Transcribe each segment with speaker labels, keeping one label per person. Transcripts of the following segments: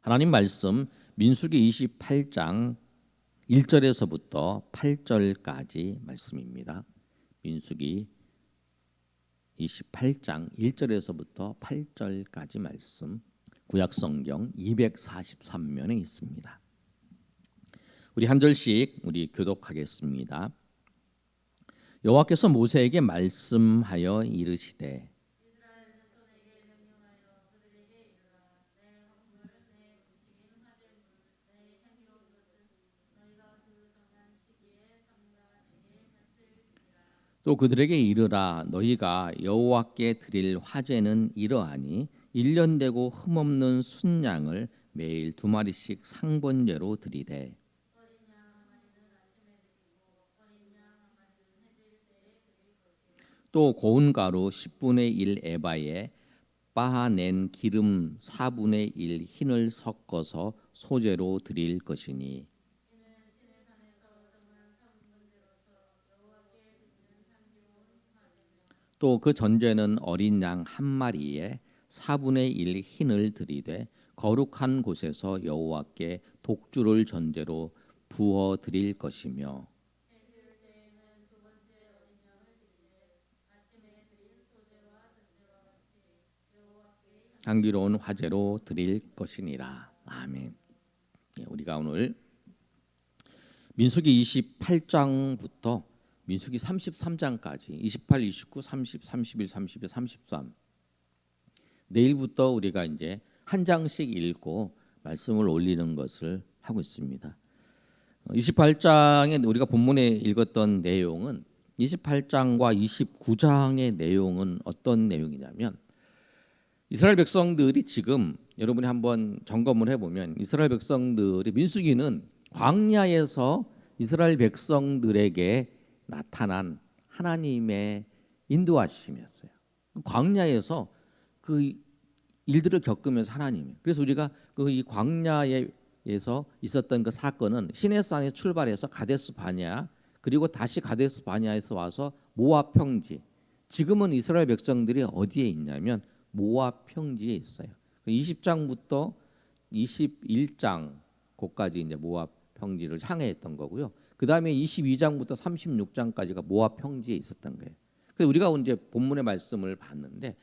Speaker 1: 하나님 말씀 민수기 28장 1절에서부터 8절까지 말씀입니다. 민수기 28장 1절에서부터 8절까지 말씀, 구약성경 243면에 있습니다. 우리 한 절씩 우리 교독하겠습니다. 여호와께서 모세에게 말씀하여 이르시되 또 그들에게 이르라. 너희가 여호와께 드릴 화제는 이러하니 1년 되고 흠없는 순양을 매일 2마리씩 상번제로 드리되 또 고운 가루 10분의 1 에바에 빻아낸 기름 4분의 1 흰을 섞어서 소제로 드릴 것이니 또 그 전제는 어린 양 한 마리에 4분의 1 흰을 드리되 거룩한 곳에서 여호와께 독주를 전제로 부어 드릴 것이며 향기로운 화제로 드릴 것이니라. 아멘. 우리가 오늘 민수기 28장부터 민수기 33장까지 28, 29, 30, 31, 32, 33 내일부터 우리가 이제 한 장씩 읽고 말씀을 올리는 것을 하고 있습니다. 28장에 우리가 본문에 읽었던 내용은 28장과 29장의 내용은 어떤 내용이냐면 이스라엘 백성들이 지금 여러분이 한번 점검을 해보면 이스라엘 백성들이 민수기는 광야에서 이스라엘 백성들에게 나타난 하나님의 인도하심이었어요. 광야에서 그 일들을 겪으면서 하나님이. 그래서 우리가 그 이 광야에서 있었던 그 사건은 시내산에 출발해서 가데스 바냐 그리고 다시 가데스 바냐에서 와서 모압 평지. 지금은 이스라엘 백성들이 어디에 있냐면 모압 평지에 있어요. 20장부터 21장 고까지 이제 모압 평지를 향해 있던 거고요. 그 다음에 22장부터 36장까지가 모압 평지에 있었던 거예요. 그래서 우리가 이제 본문의 말씀을 봤는데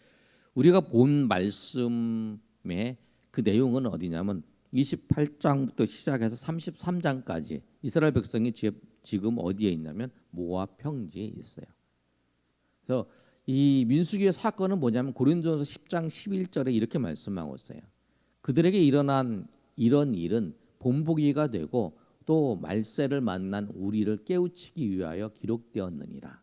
Speaker 1: 우리가 본 말씀의 그 내용은 어디냐면 28장부터 시작해서 33장까지 이스라엘 백성이 지금 어디에 있냐면 모압 평지에 있어요. 그래서 이 민수기의 사건은 뭐냐면 고린도전서 10장 11절에 이렇게 말씀하고 있어요. 그들에게 일어난 이런 일은 본보기가 되고 또 말세를 만난 우리를 깨우치기 위하여 기록되었느니라.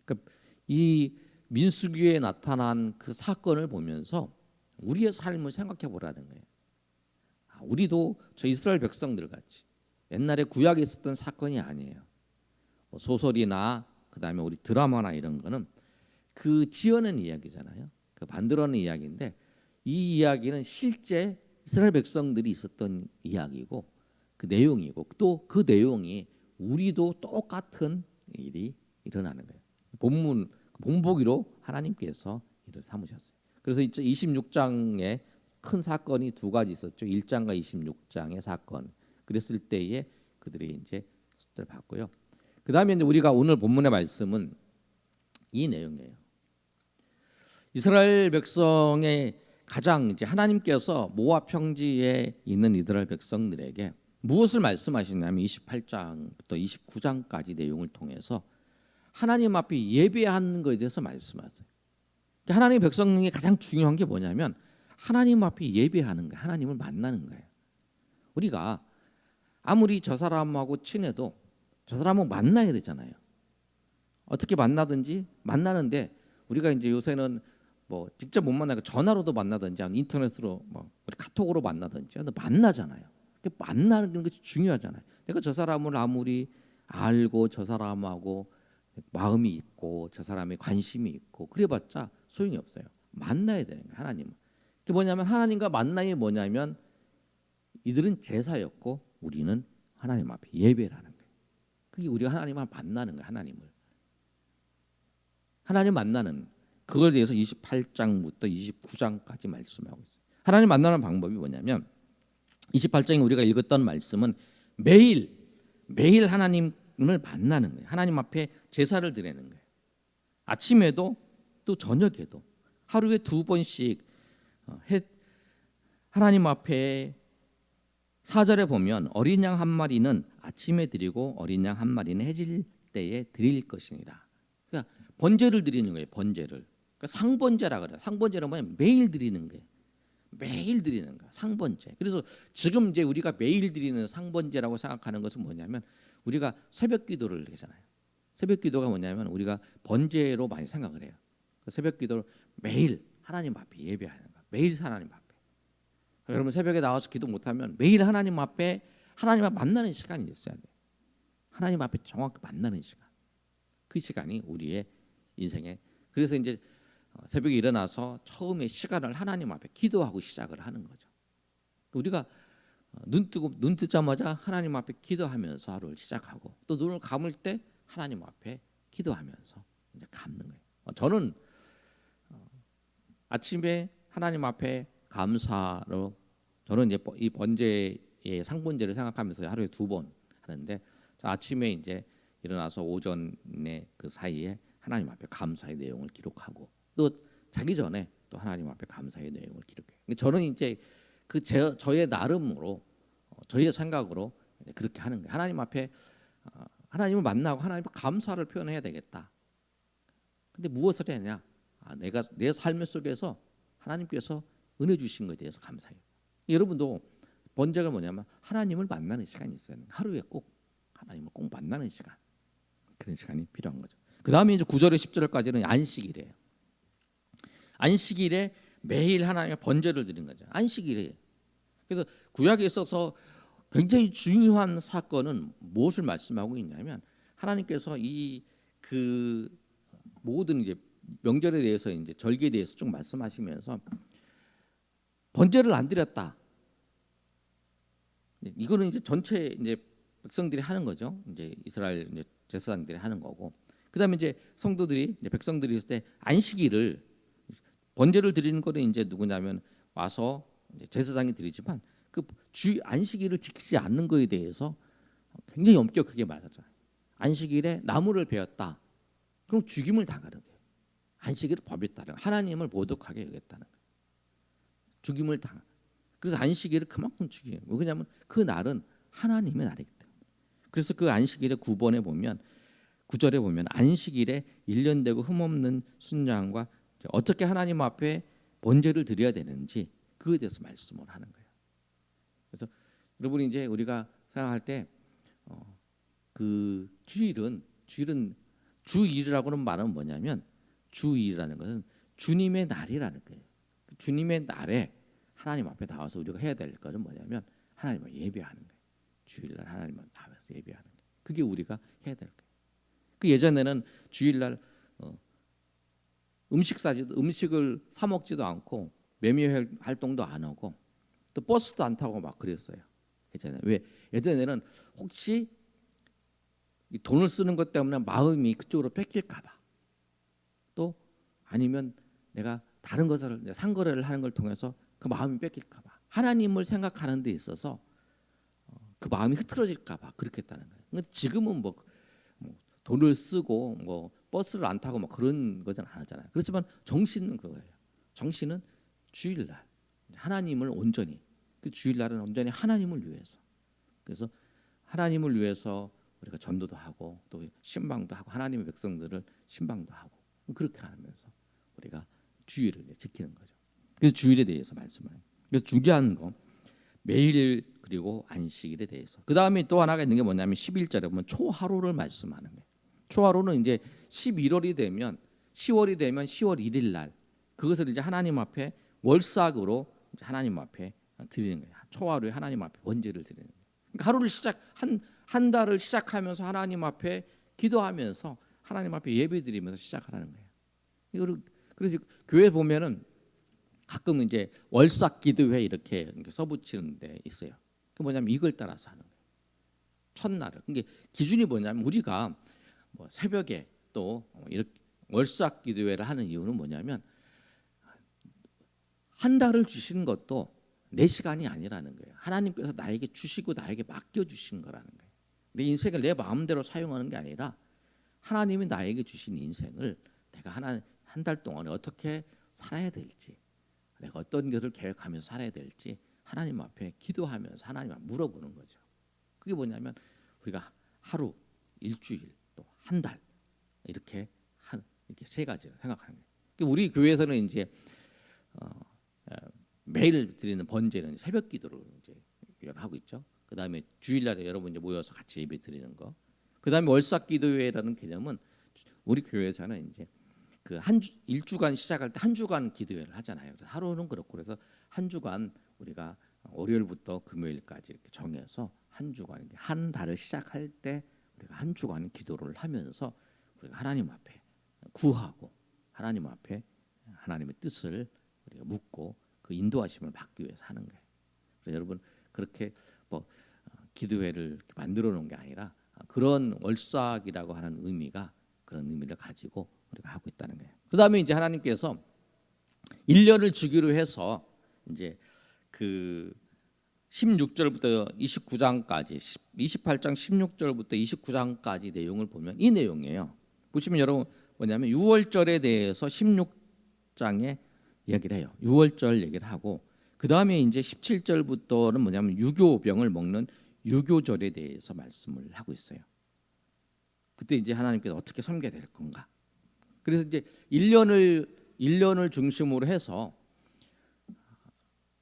Speaker 1: 그러니까 이 민수기에 나타난 그 사건을 보면서 우리의 삶을 생각해 보라는 거예요. 우리도 저 이스라엘 백성들 같이 옛날에 구약에 있었던 사건이 아니에요. 소설이나 그다음에 우리 드라마나 이런 거는 그 지어낸 이야기잖아요. 그 만들어낸 이야기인데 이 이야기는 실제 이스라엘 백성들이 있었던 이야기고 그 내용이고 또 그 내용이 우리도 똑같은 일이 일어나는 거예요. 본보기로 하나님께서 일을 삼으셨어요. 그래서 이제 26장에 큰 사건이 두 가지 있었죠. 1장과 26장의 사건. 그랬을 때에 그들이 이제 숫자를 봤고요. 그다음에 이제 우리가 오늘 본문의 말씀은 이 내용이에요. 이스라엘 백성의 가장 이제 하나님께서 모압 평지에 있는 이스라엘 백성들에게 무엇을 말씀하시냐면 28장부터 29장까지 내용을 통해서 하나님 앞에 예배하는 것에 대해서 말씀하세요. 하나님 백성이 가장 중요한 게 뭐냐면 하나님 앞에 예배하는 거예요. 하나님을 만나는 거예요. 우리가 아무리 저 사람하고 친해도 저 사람하고 만나야 되잖아요. 어떻게 만나든지 만나는데 우리가 이제 요새는 뭐 직접 못 만나고 전화로도 만나든지 인터넷으로 뭐 우리 카톡으로 만나든지 만나잖아요. 만나는 것이 중요하잖아요. 내가 저 사람을 아무리 알고 저 사람하고 마음이 있고 저 사람에 관심이 있고 그래봤자 소용이 없어요. 만나야 되는 거예요. 하나님은. 그게 뭐냐면 하나님과 만남이 뭐냐면 이들은 제사였고 우리는 하나님 앞에 예배를 하는 거예요. 그게 우리가 하나님을 만나는 거예요. 하나님 만나는 그걸 대해서 28장부터 29장까지 말씀하고 있어요. 하나님 만나는 방법이 뭐냐면 28장에 우리가 읽었던 말씀은 매일 하나님을 만나는 거예요. 하나님 앞에 제사를 드리는 거예요. 아침에도 또 저녁에도 하루에 2번씩 하나님 앞에 4절에 보면 어린 양 한 마리는 아침에 드리고 어린 양 한 마리는 해질 때에 드릴 것이니라. 그러니까 번제를 드리는 거예요. 번제를. 그러니까 상번제라 그래요. 상번제는 뭐냐면 매일 드리는 거예요. 매일 드리는 거 상번제. 그래서 지금 이제 우리가 매일 드리는 상번제라고 생각하는 것은 뭐냐면 우리가 새벽 기도를 하잖아요. 새벽 기도가 뭐냐면 우리가 번제로 많이 생각을 해요. 새벽 기도를 매일 하나님 앞에 예배하는 거. 매일 하나님 앞에. 여러분 새벽에 나와서 기도 못하면 매일 하나님 앞에 하나님과 만나는 시간이 있어야 돼요. 하나님 앞에 정확히 만나는 시간. 그 시간이 우리의 인생에. 그래서 이제 새벽에 일어나서 처음에 시간을 하나님 앞에 기도하고 시작을 하는 거죠. 우리가 눈 뜨자마자 하나님 앞에 기도하면서 하루를 시작하고 또 눈을 감을 때 하나님 앞에 기도하면서 이제 감는 거예요. 저는 아침에 하나님 앞에 감사로 저는 이제 이 번제의 상번제를 생각하면서 하루에 2번 하는데 아침에 이제 일어나서 오전에 그 사이에 하나님 앞에 감사의 내용을 기록하고 또 자기 전에 또 하나님 앞에 감사의 내용을 기록해요. 저는 이제 저의 나름으로 저의 생각으로 그렇게 하는 거예요. 하나님 앞에 하나님을 만나고 하나님 앞에 감사를 표현해야 되겠다. 근데 무엇을 해야 하냐? 내가 내 삶 속에서 하나님께서 은혜 주신 것에 대해서 감사해요. 여러분도 번제가 뭐냐면 하나님을 만나는 시간이 있어요. 하루에 꼭 하나님을 꼭 만나는 시간. 그런 시간이 필요한 거죠. 그 다음에 이제 9절에 10절까지는 안식일이에요. 안식일에 매일 하나님의 번제를 드린 거죠. 안식일에. 그래서 구약에 있어서 굉장히 중요한 사건은 무엇을 말씀하고 있냐면 하나님께서 그 모든 이제 명절에 대해서 이제 절기에 대해서 쭉 말씀하시면서 번제를 안 드렸다. 이거는 이제 전체 이제 백성들이 하는 거죠. 이제 이스라엘 이제 제사장들이 하는 거고. 그다음에 이제 성도들이 이제 백성들이 있을 때 안식일을 번제를 드리는 거는 이제 누구냐면 와서 이제 제사장이 드리지만 그 안식일을 지키지 않는 거에 대해서 굉장히 엄격하게 말하잖아요. 안식일에 나무를 베었다. 그럼 죽임을 당하는 거예요. 안식일을 법에 따라 하나님을 모독하게 여겼다는 거예요. 죽임을 당. 그래서 안식일을 그만큼 죽여요. 왜냐하면 그 날은 하나님의 날이기 때문에. 그래서 그 안식일의 9번에 보면 9절에 보면 안식일에 1년 되고 흠없는 순양과 어떻게 하나님 앞에 번제를 드려야 되는지 그에 대해서 말씀을 하는 거예요. 그래서 여러분이 이제 우리가 생각할 때 그 주일은 주일이라고는 말은 뭐냐면 주일이라는 것은 주님의 날이라는 거예요. 주님의 날에 하나님 앞에 나와서 우리가 해야 될 것은 뭐냐면 하나님을 예배하는 거예요. 주일날 하나님을 나와서 예배하는 거예요. 그게 우리가 해야 될 거예요. 그 예전에는 주일날 음식을 사 먹지도 않고 매매 활동도 안 하고 또 버스도 안 타고 막 그랬어요. 예전에는 혹시 이 돈을 쓰는 것 때문에 마음이 그쪽으로 뺏길까봐 또 아니면 내가 다른 것을 상거래를 하는 걸 통해서 그 마음이 뺏길까봐 하나님을 생각하는 데 있어서 그 마음이 흐트러질까봐 그렇게 했다는 거예요. 근데 지금은 뭐 돈을 쓰고 뭐 버스를 안 타고 뭐 그런 거는 안 하잖아요. 그렇지만 정신은 그거예요. 정신은 주일날 하나님을 온전히 그 주일날은 온전히 하나님을 위해서. 그래서 하나님을 위해서 우리가 전도도 하고 또 신방도 하고 하나님의 백성들을 신방도 하고 그렇게 하면서 우리가 주일을 지키는 거죠. 그래서 주일에 대해서 말씀해요. 그래서 중요한 거 매일 그리고 안식일에 대해서. 그 다음에 또 하나가 있는 게 뭐냐면 11절에 보면 초하루를 말씀하는 거예요. 초하루는 이제 11월이 되면 10월이 되면 10월 1일 날 그것을 이제 하나님 앞에 월삭으로 이제 하나님 앞에 드리는 거예요. 초하루에 하나님 앞에 번제를 드리는 거예요. 그러니까 하루를 한 달을 시작하면서 하나님 앞에 기도하면서 하나님 앞에 예배드리면서 시작하라는 거예요. 그래서 교회 보면은 가끔 이제 월삭 기도회 이렇게 써붙이는 데 있어요. 그 뭐냐면 이걸 따라서 하는 거예요. 첫날을. 그게 기준이 뭐냐면 우리가 뭐 새벽에 또 이렇게 월삭 기도회를 하는 이유는 뭐냐면 한 달을 주시는 것도 내 시간이 아니라는 거예요. 하나님께서 나에게 주시고 나에게 맡겨 주신 거라는 거예요. 내 인생을 내 마음대로 사용하는 게 아니라 하나님이 나에게 주신 인생을 내가 한 달 동안에 어떻게 살아야 될지, 내가 어떤 것을 계획하면서 살아야 될지 하나님 앞에 기도하면서 하나님 앞에 물어보는 거죠. 그게 뭐냐면 우리가 하루, 일주일, 또 한 달 이렇게 세 가지를 생각하는 거예요. 그러니까 우리 교회에서는 이제 매일 드리는 번제는 새벽 기도를 이제 하고 있죠. 그 다음에 주일날에 여러분 이제 모여서 같이 예배 드리는 거. 그 다음에 월삭 기도회라는 개념은 우리 교회에서는 이제 그 일주간 시작할 때 한 주간 기도회를 하잖아요. 그래서 하루는 그렇고 그래서 한 주간 우리가 월요일부터 금요일까지 이렇게 정해서 한 주간 한 달을 시작할 때 우리가 한 주간 기도를 하면서 우리가 하나님 앞에 구하고 하나님 앞에 하나님의 뜻을 우리가 묻고 그 인도하심을 받기 위해서 하는 거예요. 그래서 여러분 그렇게 뭐 기도회를 만들어 놓은 게 아니라 그런 월삭이라고 하는 의미가 그런 의미를 가지고 우리가 하고 있다는 거예요. 그다음에 이제 하나님께서 1년을 주기로 해서 이제 그 16절부터 29장까지 28장 16절부터 29장까지 내용을 보면 이 내용이에요. 보시면 여러분 뭐냐면 6월절에 대해서 16장에 이야기를 해요. 6월절 얘기를 하고 그 다음에 이제 17절부터는 뭐냐면 유교병을 먹는 유교절에 대해서 말씀을 하고 있어요. 그때 이제 하나님께서 어떻게 섬겨야 될 건가. 그래서 이제 1년을 중심으로 해서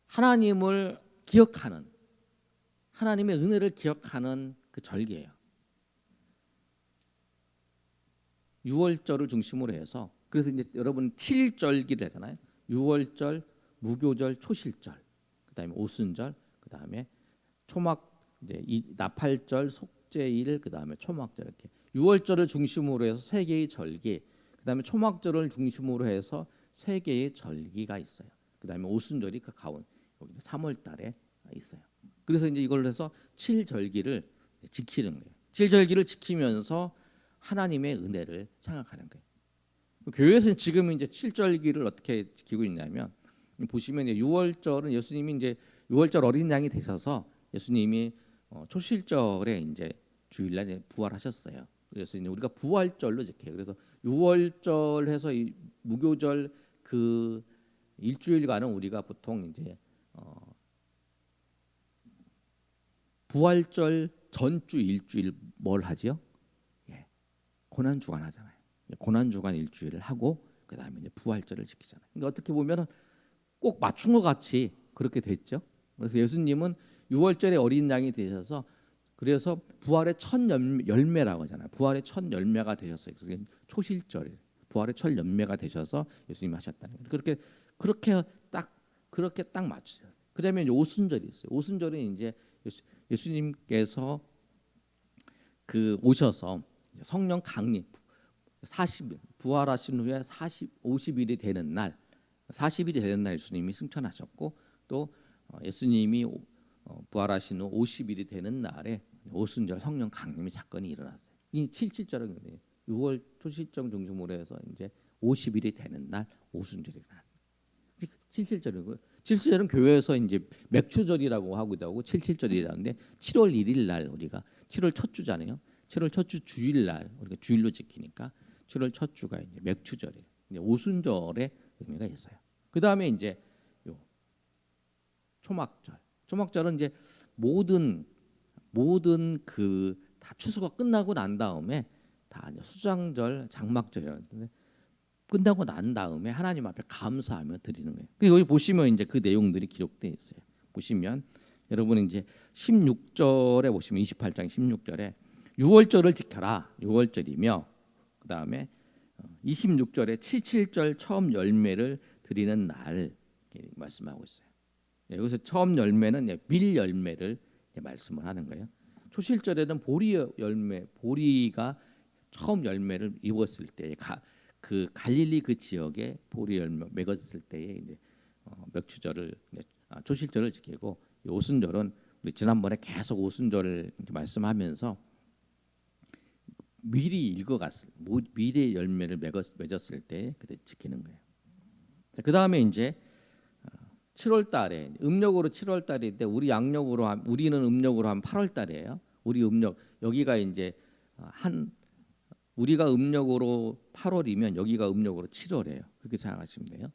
Speaker 1: 하나님을 기억하는 하나님의 은혜를 기억하는 그 절기예요. 6월절을 중심으로 해서 그래서 이제 여러분 7절기를 하잖아요. 6월절, 무교절, 초실절, 그다음에 오순절, 그다음에 초막 이제 나팔절, 속죄일, 그다음에 초막절 이렇게 6월절을 중심으로 해서 세 개의 절기, 그다음에 초막절을 중심으로 해서 세 개의 절기가 있어요. 그다음에 오순절이 그 가운 여기 3월 달에 있어요. 그래서 이제 이걸 해서 7절기를 지키는 거예요. 7절기를 지키면서 하나님의 은혜를 생각하는 거예요. 교회에서는 지금 이제 7절기를 어떻게 지키고 있냐면 보시면 6월절은 예수님이 이제 6월절 어린 양이 되셔서 예수님이 초실절에 이제 주일날 부활하셨어요. 그래서 이제 우리가 부활절로 지켜요. 그래서 6월절 해서 이 무교절 그 일주일간은 우리가 보통 이제 부활절 전주 일주일 뭘 하지요? 고난 주간 하잖아요. 고난 주간 일주일을 하고 그 다음에 이제 부활절을 지키잖아요. 그러니까 어떻게 보면은 꼭 맞춘 것 같이 그렇게 됐죠. 그래서 예수님은 6월절에 어린 양이 되셔서 그래서 부활의 첫 열매라고 하잖아요. 부활의 첫 열매가 되셨어요. 그래서 초실절, 부활의 첫 열매가 되셔서 예수님이 하셨다는 거예요. 그렇게 딱 맞추셨어요. 그다음에 이제 오순절이 있어요. 오순절은 이제 예수님께서 그 오셔서 성령 강림 40일 부활하신 후에 50일이 되는 날 40일이 되는 날 예수님이 승천하셨고 또 예수님이 부활하신 후 50일이 되는 날에 오순절 성령 강림의 사건이 일어났어요. 이 77절은 6월 초실정 중심으로 해서 이제 50일이 되는 날 오순절이 일어났어요. 77절이고요. 77절은 교회에서 이제 맥추절이라고 하기도 하고 77절이라는데 7월 1일 날 우리가 7월 첫 주잖아요. 7월 첫 주 주일 날 우리가 주일로 지키니까 7월 첫 주가 이제 맥추절이에요. 이제 오순절의 의미가 있어요. 그 다음에 이제 요 초막절. 초막절은 이제 모든 그 다 추수가 끝나고 난 다음에 다 이제 수장절, 장막절이라는데 끝나고 난 다음에 하나님 앞에 감사하며 드리는 거예요. 그리고 여기 보시면 이제 그 내용들이 기록되어 있어요. 보시면 여러분은 이제 16절에 보시면 28장 16절에 6월절을 지켜라. 6월절이며 그 다음에 26절에 77절 처음 열매를 드리는 날 말씀하고 있어요. 여기서 처음 열매는 밀 열매를 말씀을 하는 거예요. 초실절에는 보리 열매, 보리가 처음 열매를 입었을 때, 그 갈릴리 그 지역에 보리 열매 맺었을 때에 이제 맥추절을 초실절을 지키고 오순절은 우리 지난번에 계속 오순절을 말씀하면서 미리 익어갔을 미리 열매를 맺었을 때 그때 지키는 거예요. 그 다음에 이제 7월 달에 음력으로 7월 달인데 우리는 음력으로 한 8월 달이에요. 우리 음력 여기가 이제 한 우리가 음력으로 8월이면 여기가 음력으로 7월이에요. 그렇게 생각하시면 돼요.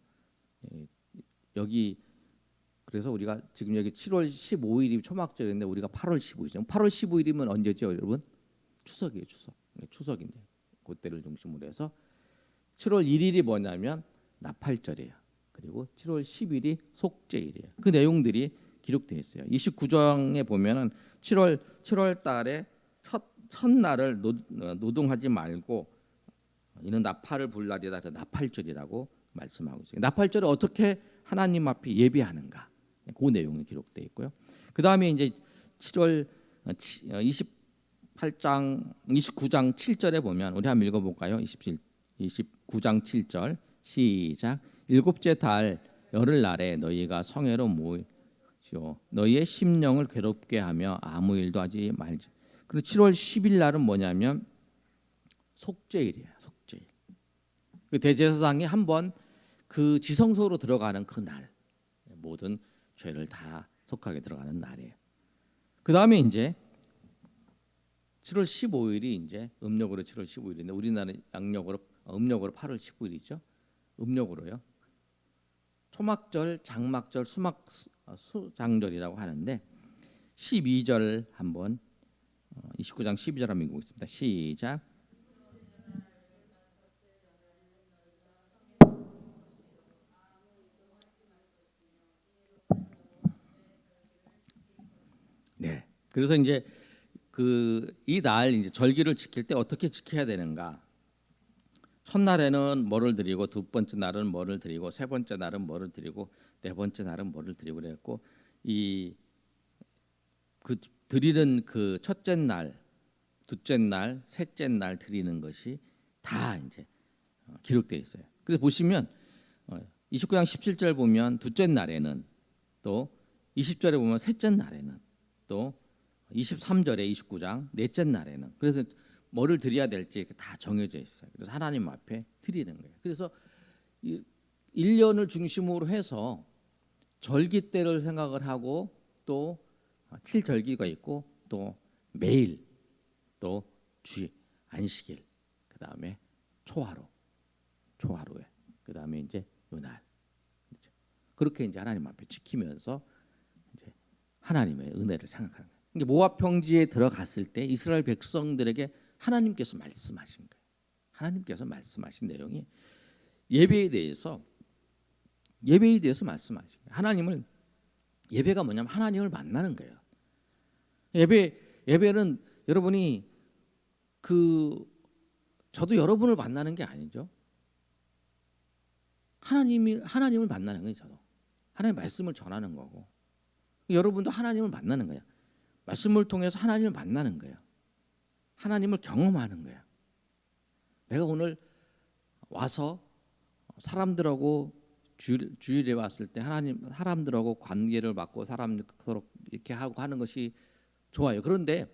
Speaker 1: 예, 여기 그래서 우리가 지금 여기 7월 15일이 초막절인데 우리가 8월 15일이죠. 8월 15일이면 언제죠, 여러분? 추석이에요, 추석. 추석인데 그때를 중심으로 해서 7월 1일이 뭐냐면 나팔절이에요. 그리고 7월 10일이 속죄일이에요. 그 내용들이 기록되어 있어요. 29장에 보면은 7월 달에 첫날을 노동하지 말고 이는 나팔을 불 날이다. 나팔절이라고 말씀하고 있어요. 나팔절을 어떻게 하나님 앞에 예배하는가? 그 내용이 기록되어 있고요. 그 다음에 이제 7월 28장 29장 7절에 보면 우리 한번 읽어볼까요? 29장 7절 시작. 일곱째 달 열흘날에 너희가 성회로 모이시오. 너희의 심령을 괴롭게 하며 아무 일도 하지 말지. 그리고 7월 10일 날은 뭐냐면 속죄일이에요. 속죄일. 그 대제사장이 한번 그 지성소로 들어가는 그 날, 모든 죄를 다 속하게 들어가는 날이에요. 그 다음에 이제 7월 15일이 이제 음력으로 7월 15일인데 우리나라는 양력으로 음력으로 8월 15일이죠. 음력으로요. 초막절, 장막절, 수장절이라고 하는데 12절 한번 29장 12절 한번 읽어보겠습니다. 시작. 네. 그래서 이제 그 이 날 이제 절기를 지킬 때 어떻게 지켜야 되는가? 첫날에는 뭐를 드리고 두 번째 날은 뭐를 드리고 세 번째 날은 뭐를 드리고 네 번째 날은 뭐를 드리고 그랬고 이 그 드리는 그 첫째 날, 둘째 날, 셋째 날 드리는 것이 다 이제 기록되어 있어요. 그래서 보시면 29장 17절 보면 둘째 날에는 또 20절에 보면 셋째 날에는 또 23절에 29장 넷째 날에는 그래서 뭐를 드려야 될지 다 정해져 있어요. 그래서 하나님 앞에 드리는 거예요. 그래서 이 1년을 중심으로 해서 절기 때를 생각을 하고 또 7절기가 있고 또 매일 또 주 안식일 그다음에 초하루에 그다음에 이제 요날 그렇죠? 그렇게 이제 하나님 앞에 지키면서 이제 하나님의 은혜를 생각하는 거예요. 이게 모압 평지에 들어갔을 때 이스라엘 백성들에게 하나님께서 말씀하신 거예요. 하나님께서 말씀하신 내용이 예배에 대해서 말씀하신 거예요. 예배가 뭐냐면 하나님을 만나는 거예요. 예배는 여러분이 저도 여러분을 만나는 게 아니죠. 하나님을 만나는 거예요. 저도 하나님의 말씀을 전하는 거고 여러분도 하나님을 만나는 거예요. 말씀을 통해서 하나님을 만나는 거예요. 하나님을 경험하는 거예요. 내가 오늘 와서 사람들하고 주일에 왔을 때 사람들하고 관계를 맺고 사람들하고 이렇게 하고 하는 것이 좋아요. 그런데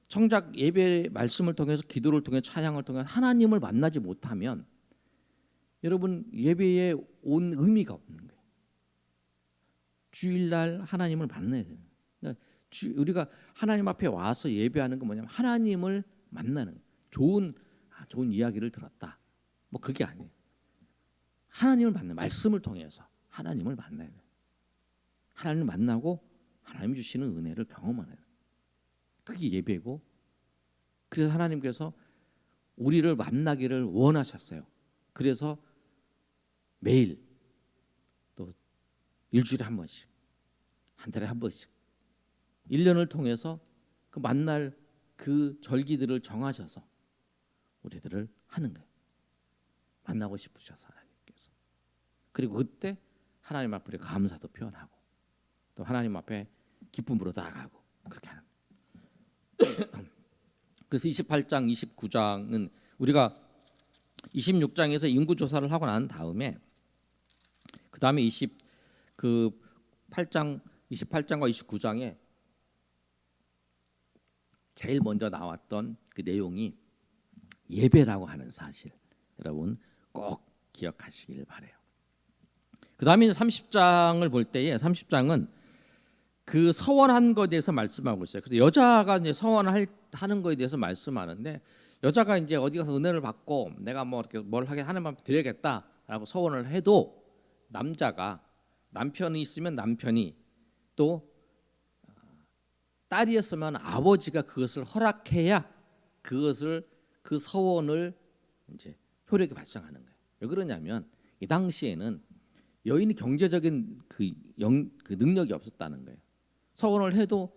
Speaker 1: 정작 예배 말씀을 통해서 기도를 통해 찬양을 통해 하나님을 만나지 못하면 여러분 예배에 온 의미가 없는 거예요. 주일날 하나님을 만나야 돼요. 그러니까 우리가 하나님 앞에 와서 예배하는 건 뭐냐면 하나님을 만나는 거예요. 좋은 이야기를 들었다. 뭐 그게 아니에요. 하나님을 만나 말씀을 통해서 하나님을 만나야 돼요. 하나님을 만나고 하나님 주시는 은혜를 경험하는 거예요. 그게 예배고 그래서 하나님께서 우리를 만나기를 원하셨어요. 그래서 매일 또 일주일에 한 번씩 한 달에 한 번씩 1년을 통해서 그 만날 그 절기들을 정하셔서 우리들을 하는 거예요. 만나고 싶으셔서 하나님께서. 그리고 그때 하나님 앞에 감사도 표현하고 또 하나님 앞에 기쁨으로 나아가고 그렇게 하는 거예요. 그래서 28장, 29장은 우리가 26장에서 인구 조사를 하고 난 다음에 그 다음에 28장과 29장에 제일 먼저 나왔던 그 내용이 예배라고 하는 사실 여러분 꼭 기억하시길 바래요. 그다음에 30장을 볼 때에 30장은 그 서원한 것에 대해서 말씀하고 있어요. 그래서 여자가 이제 서원하는 것에 대해서 말씀하는데 여자가 이제 어디 가서 은혜를 받고 내가 뭐 이렇게 뭘 하게 하나님한테 드려야겠다라고 서원을 해도 남자가 남편이 있으면 남편이 또 딸이었으면 아버지가 그것을 허락해야 그것을 그 서원을 이제 효력이 발생하는 거예요. 왜 그러냐면 이 당시에는 여인이 경제적인 그 능력이 없었다는 거예요. 서원을 해도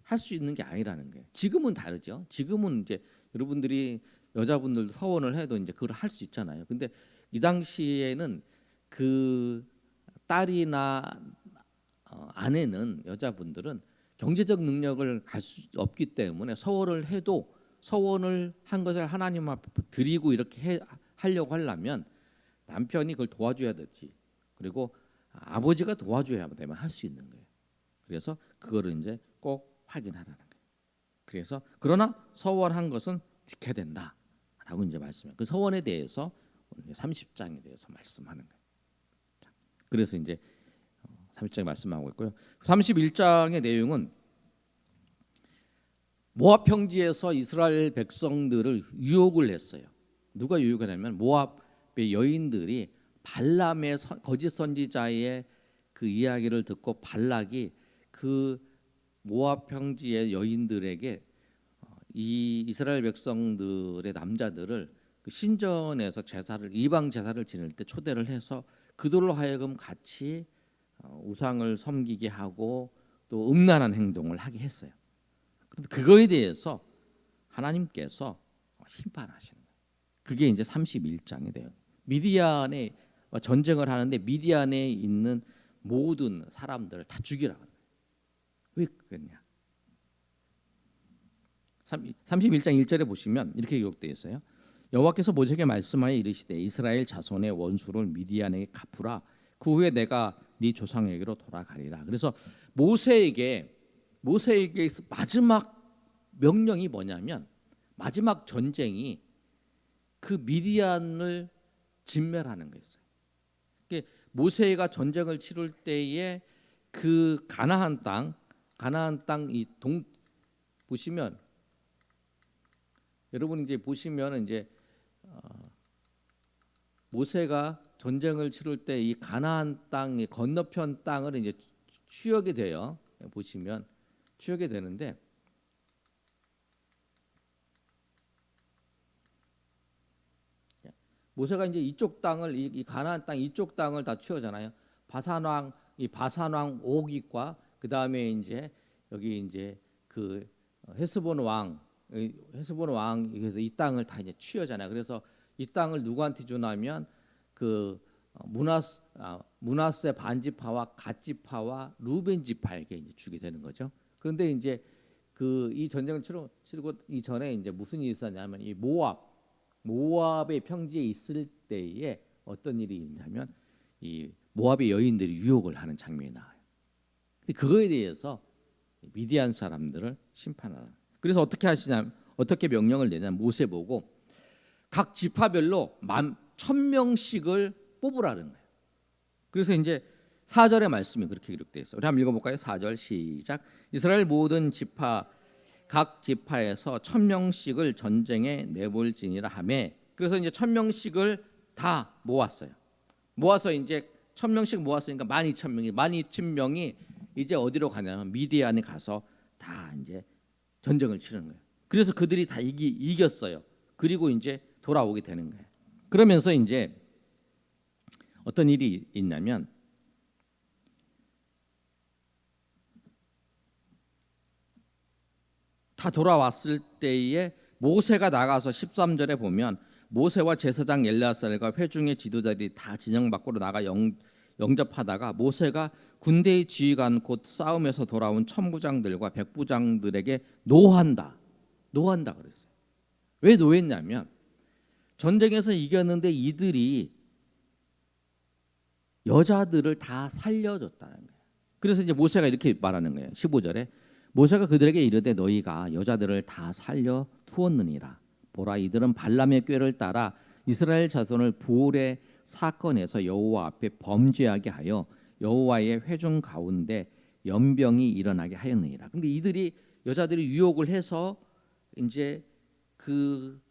Speaker 1: 할 수 있는 게 아니라는 거예요. 지금은 다르죠. 지금은 이제 여러분들이 여자분들도 서원을 해도 이제 그걸 할 수 있잖아요. 근데 이 당시에는 그 딸이나 아내는 여자분들은 경제적 능력을 갈 수 없기 때문에 서원을 해도 서원을 한 것을 하나님 앞에 드리고 이렇게 하려고 하려면 남편이 그걸 도와줘야 되지. 그리고 아버지가 도와줘야 되면 할 수 있는 거예요. 그래서 그거를 이제 꼭 확인하라는 거예요. 그래서 그러나 서원한 것은 지켜야 된다라고 이제 말씀해요. 그 서원에 대해서 30장에 대해서 말씀하는 거예요. 자, 그래서 이제 30장에 말씀하고 있고요. 31장의 내용은 모압 평지에서 이스라엘 백성들을 유혹을 했어요. 누가 유혹을 하냐면 모압의 여인들이 발람의 거짓 선지자의 그 이야기를 듣고 발락이 그 모압 평지의 여인들에게 이 이스라엘 백성들의 남자들을 그 신전에서 제사를 이방 제사를 지낼 때 초대를 해서 그들로 하여금 같이 우상을 섬기게 하고 또 음란한 행동을 하게 했어요. 그런데 그거에 대해서 하나님께서 심판하시는 거예요. 그게 이제 31장이 돼요. 미디안에 전쟁을 하는데 미디안에 있는 모든 사람들을 다 죽이라고 해요. 왜 그랬냐? 31장 1절에 보시면 이렇게 기록되어 있어요. 여호와께서 모세에게 말씀하여 이르시되 이스라엘 자손의 원수를 미디안에게 갚으라. 그 후에 내가 네 조상에게로 돌아가리라. 그래서 모세에게 마지막 명령이 뭐냐면 마지막 전쟁이 그 미디안을 진멸하는 거였어요. 모세가 전쟁을 치를 때에 그 가나안 땅 이 동 보시면 여러분 이제 보시면 이제 모세가 전쟁을 치를 때 이 가나안 땅의 건너편 땅을 이제 취하게 돼요. 보시면 취하게 되는데 모세가 이제 이쪽 땅을 이 가나안 땅 이쪽 땅을 다 취하잖아요. 바산 왕 옥과 그 다음에 이제 여기 이제 그 헤스본 왕에서 이 땅을 다 이제 취하잖아요. 그래서 이 땅을 누구한테 주냐면 그 므낫세 반지파와 갓지파와 루벤 지파에게 이제 주게 되는 거죠. 그런데 이제 그 이 전쟁을 치르고 이전에 이제 무슨 일이 있었냐면 이 모압의 평지에 있을 때에 어떤 일이 있냐면 이 모압의 여인들이 유혹을 하는 장면이 나와요. 근데 그거에 대해서 미디안 사람들을 심판하라. 그래서 어떻게 명령을 내냐면 모세 보고 각 지파별로 1,000명씩을 뽑으라는 거예요. 그래서 이제 4절의 말씀이 그렇게 기록되어 있어요. 우리 한번 읽어볼까요? 4절 시작. 이스라엘 모든 지파 각 지파에서 1,000명씩을 전쟁에 내볼지니라 하매. 그래서 이제 1,000명씩을 다 모았어요. 모아서 이제 1,000명씩 모았으니까 12,000명이 이제 어디로 가냐면 미디안에 가서 다 이제 전쟁을 치르는 거예요. 그래서 그들이 다 이겼어요. 그리고 이제 돌아오게 되는 거예요. 그러면서 이제 어떤 일이 있냐면 다 돌아왔을 때에 모세가 나가서 13절에 보면 모세와 제사장 엘리야살과 회중의 지도자들이 다 진영 밖으로 나가 영접하다가 모세가 군대의 지휘관 곧 싸움에서 돌아온 천부장들과 백부장들에게 노한다 그랬어요. 왜 노했냐면 전쟁에서 이겼는데 이들이 여자들을 다 살려줬다는 거예요. 그래서 이제 모세가 이렇게 말하는 거예요. 15절에 모세가 그들에게 이르되 너희가 여자들을 다 살려 투었느니라. 보라 이들은 발람의 꾀를 따라 이스라엘 자손을 부올의 사건에서 여호와 앞에 범죄하게 하여 여호와의 회중 가운데 연병이 일어나게 하였느니라. 근데 이들이 여자들이 유혹을 해서 이제 그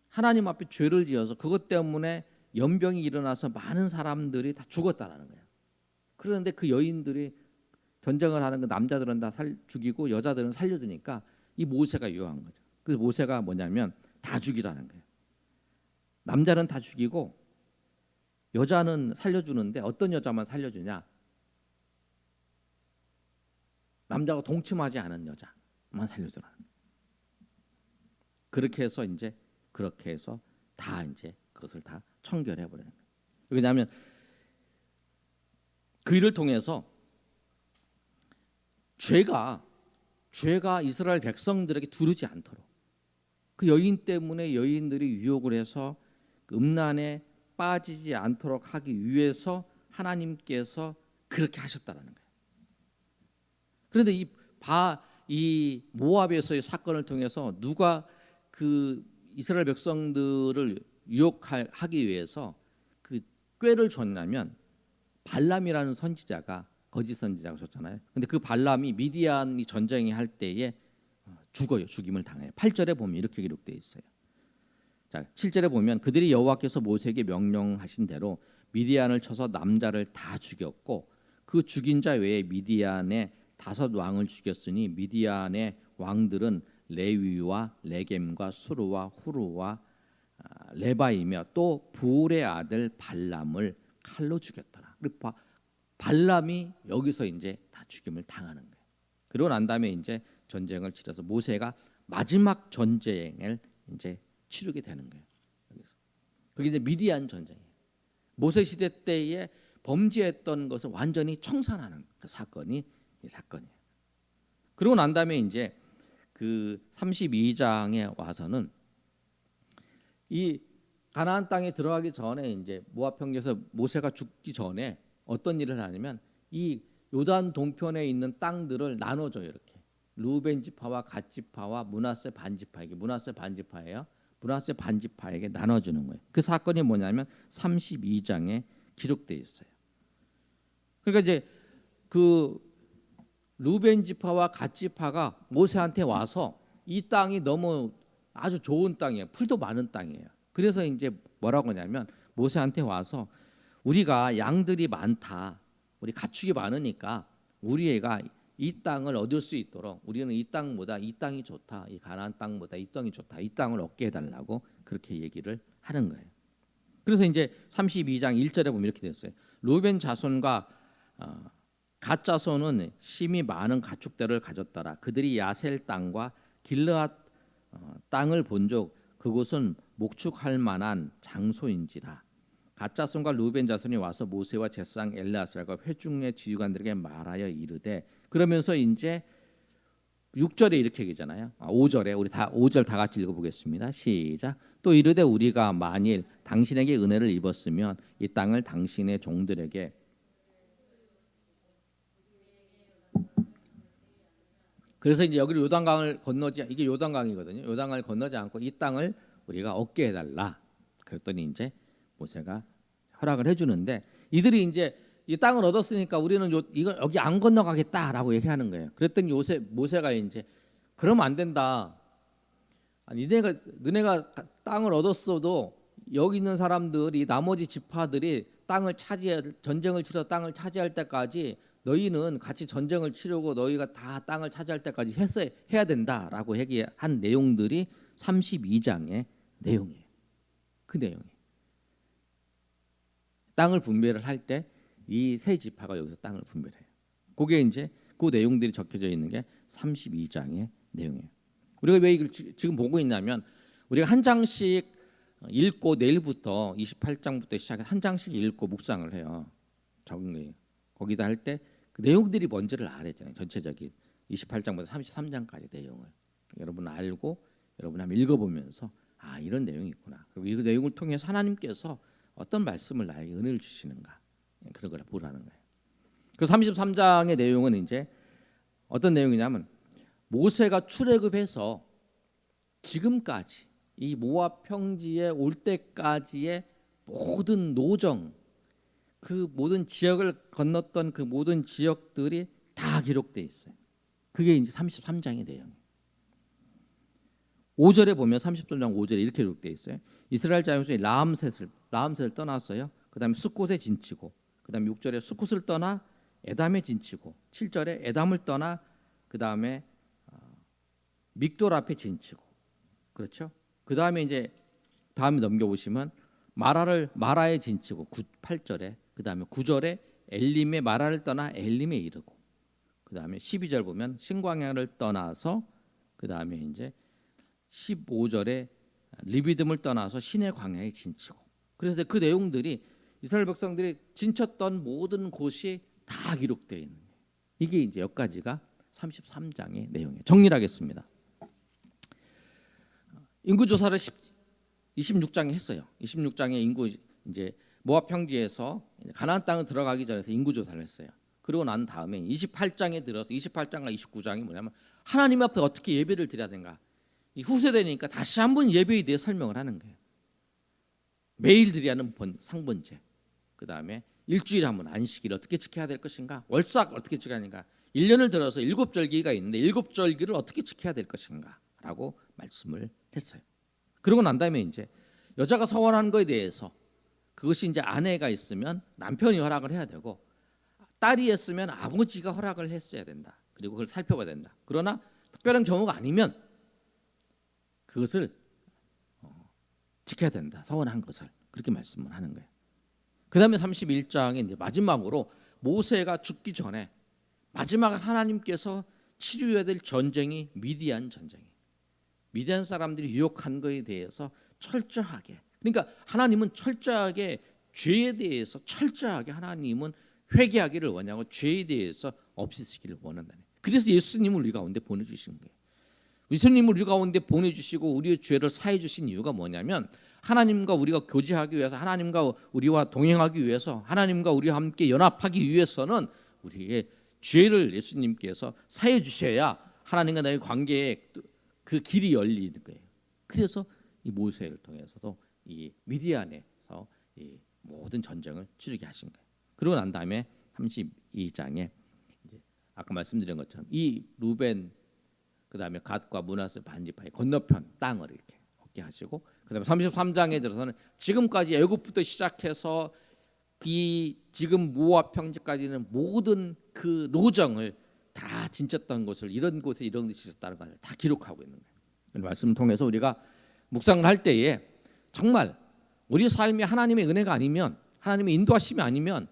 Speaker 1: 하나님 앞에 죄를 지어서 그것 때문에 연병이 일어나서 많은 사람들이 다 죽었다라는 거예요. 그런데 그 여인들이 전쟁을 하는 그 남자들은 다 죽이고 여자들은 살려주니까 이 모세가 유효한 거죠. 그래서 모세가 뭐냐면 다 죽이라는 거예요. 남자는 다 죽이고 여자는 살려주는데 어떤 여자만 살려주냐? 남자가 동침하지 않은 여자만 살려주라는 거예요. 그렇게 해서 이제 그렇게 해서 다 이제 그것을 다 청결해 버리는 거예요. 왜냐하면 그 일을 통해서 죄가 이스라엘 백성들에게 두르지 않도록 그 여인 때문에 여인들이 유혹을 해서 음란에 빠지지 않도록 하기 위해서 하나님께서 그렇게 하셨다라는 거예요. 그런데 이 모압에서의 사건을 통해서 누가 그 이스라엘 백성들을 유혹하기 위해서 그 꾀를 줬냐면 발람이라는 선지자가 거짓 선지자가 줬잖아요. 근데 그 발람이 미디안이 전쟁이 할 때에 죽어요. 죽임을 당해요. 8절에 보면 이렇게 기록되어 있어요. 자, 7절에 보면 그들이 여호와께서 모세에게 명령하신 대로 미디안을 쳐서 남자를 다 죽였고 그 죽인 자 외에 미디안의 5 왕을 죽였으니 미디안의 왕들은 레위와 레겜과 수르와 후르와 레바이며 또 부울의 아들 발람을 칼로 죽였더라. 그리고 발람이 여기서 이제 다 죽임을 당하는 거예요. 그러고 난 다음에 이제 전쟁을 치러서 모세가 마지막 전쟁을 이제 치르게 되는 거예요. 여기서 그게 이제 미디안 전쟁이에요. 모세 시대 때에 범죄했던 것을 완전히 청산하는 그 사건이 이 사건이에요. 그러고 난 다음에 이제 그 32장에 와서는 이 가나안 땅에 들어가기 전에 이제 모압 평지에서 모세가 죽기 전에 어떤 일을 하냐면 이 요단 동편에 있는 땅들을 나눠줘요. 이렇게 루벤 지파와 갓 지파와 므낫세 반 지파에게, 므낫세 반 지파예요. 므낫세 반 지파에게 나눠주는 거예요. 그 사건이 뭐냐면 32장에 기록되어 있어요. 그러니까 이제 그 루벤 지파와 갓 지파가 모세한테 와서 이 땅이 너무 아주 좋은 땅이에요. 풀도 많은 땅이에요. 그래서 이제 뭐라고 하냐면 모세한테 와서 우리가 양들이 많다, 우리 가축이 많으니까 우리 애가 이 땅을 얻을 수 있도록 우리는 이 땅보다 이 땅이 좋다, 이 가나안 땅보다 이 땅이 좋다, 이 땅을 얻게 해달라고 그렇게 얘기를 하는 거예요. 그래서 이제 32장 1절에 보면 이렇게 됐어요. 루벤 자손과 갓 자손은 심히 많은 가축들을 가졌더라. 그들이 야셀 땅과 길르앗 땅을 본즉 그곳은 목축할 만한 장소인지라. 갓 자손과 루벤 자손이 와서 모세와 제사장 엘르아살과 회중의 지휘관들에게 말하여 이르되, 그러면서 이제 6절에 이렇게 얘기잖아요. 5절에 우리 다 5절 다 같이 읽어보겠습니다. 시작. 또 이르되 우리가 만일 당신에게 은혜를 입었으면 이 땅을 당신의 종들에게 그래서 이제 여기를 요단강을 건너지, 이게 요단강이거든요. 요단강을 건너지 않고 이 땅을 우리가 얻게 해달라. 그랬더니 이제 모세가 허락을 해주는데 이들이 이제 이 땅을 얻었으니까 우리는 이거 여기 안 건너가겠다라고 얘기하는 거예요. 그랬더니 모세가 이제 그러면 안 된다. 아니, 너네가 땅을 얻었어도 여기 있는 사람들이 나머지 지파들이 전쟁을 치러 땅을 차지할 때까지 너희는 같이 전쟁을 치르고 너희가 다 땅을 차지할 때까지 해야 된다라고 얘기한 내용들이 32장의 내용이에요. 그 내용이 땅을 분배를 할 때 이 세 지파가 여기서 땅을 분배를 해요. 그게 이제 그 내용들이 적혀져 있는 게 32장의 내용이에요. 우리가 왜 이걸 지금 보고 있냐면 우리가 한 장씩 읽고 내일부터 28장부터 시작해서 한 장씩 읽고 묵상을 해요. 적은 거예요. 거기다 할 때 그 내용들이 뭔지를 알았잖아요. 전체적인 28장부터 33장까지 내용을 여러분 알고 여러분 한번 읽어보면서 아, 이런 내용이 있구나. 그리고 이 내용을 통해서 하나님께서 어떤 말씀을 나에게 은혜를 주시는가, 그런 걸 보라는 거예요. 그 33장의 내용은 이제 어떤 내용이냐면 모세가 출애굽해서 지금까지 이 모압 평지에 올 때까지의 모든 노정, 그 모든 지역을 건넜던 그 모든 지역들이 다 기록되어 있어요. 그게 이제 33장의 내용이에요. 5절에 보면 33장 5절에 이렇게 기록되어 있어요. 이스라엘 자손이 라암셋을 떠났어요. 그다음에 숫곳에 진치고, 그다음에 6절에 숫곳을 떠나 에담에 진치고, 7절에 에담을 떠나 그다음에 믹돌 앞에 진치고, 그렇죠? 그다음에 이제 다음에 넘겨 보시면 마라에 진치고 8절에, 그다음에 9절에 엘림의 마라를 떠나 엘림에 이르고, 그다음에 12절 보면 신광야를 떠나서 그다음에 이제 15절에 리비듬을 떠나서 신의 광야에 진치고. 그래서 그 내용들이 이스라엘 백성들이 진쳤던 모든 곳이 다 기록되어 있는 거예요. 이게 이제 여기까지가 33장의 내용이에요. 정리를 하겠습니다. 인구 조사를 26장에 했어요. 26장에 인구 이제 모압 평지에서 가나안 땅을 들어가기 전에 인구 조사를 했어요. 그리고 난 다음에 28장에 들어서 28장과 29장이 뭐냐면 하나님 앞에 어떻게 예배를 드려야 되는가. 이 후세대니까 다시 한번 예배에 대해 설명을 하는 거예요. 매일 드려야 하는 상번제, 그 다음에 일주일에 한 번 안식일 어떻게 지켜야 될 것인가, 월삭 어떻게 지켜야 하는가, 1년을 들어서 7절기가 있는데 7절기를 어떻게 지켜야 될 것인가 라고 말씀을 했어요. 그러고 난 다음에 이제 여자가 서원하는 것에 대해서 그것이 이제 아내가 있으면 남편이 허락을 해야 되고, 딸이 했으면 아버지가 허락을 했어야 된다. 그리고 그걸 살펴봐야 된다. 그러나 특별한 경우가 아니면 그것을 지켜야 된다. 서원한 것을. 그렇게 말씀을 하는 거예요. 그 다음에 31장에 이제 마지막으로 모세가 죽기 전에 마지막 하나님께서 치료해야 될 전쟁이 미디안 전쟁이에요. 미디안 사람들이 유혹한 것에 대해서 철저하게, 그러니까 하나님은 철저하게 죄에 대해서 철저하게 하나님은 회개하기를 원하고 죄에 대해서 없애시기를 원한다. 그래서 예수님을 우리 가운데 보내주신 거예요. 예수님을 우리 가운데 보내주시고 우리의 죄를 사해 주신 이유가 뭐냐면 하나님과 우리가 교제하기 위해서, 하나님과 우리와 동행하기 위해서, 하나님과 우리와 함께 연합하기 위해서는 우리의 죄를 예수님께서 사해 주셔야 하나님과 나의 관계에 그 길이 열리는 거예요. 그래서 이 모세를 통해서도 이 미디안에서 이 모든 전쟁을 치르게 하신 거예요. 그러고 난 다음에 32장에 이제 아까 말씀드린 것처럼 이 루벤, 그다음에 갓과 므낫세 반지파의 건너편 땅을 이렇게 얻게 하시고, 그다음에 33장에 들어서는 지금까지 애굽부터 시작해서 이 지금 모압 평지까지는 모든 그 노정을 다 진쳤던 것을, 이런 곳에 이런 것이 있었다는 것을 다 기록하고 있는 거예요. 이 말씀을 통해서 우리가 묵상을 할 때에 정말 우리 삶이 하나님의 은혜가 아니면, 하나님의 인도하심이 아니면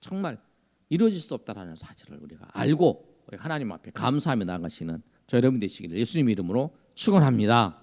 Speaker 1: 정말 이루어질 수 없다라는 사실을 우리가 알고 우리 하나님 앞에 감사하며 나아가시는 저 여러분 되시기를 예수님 이름으로 축원합니다.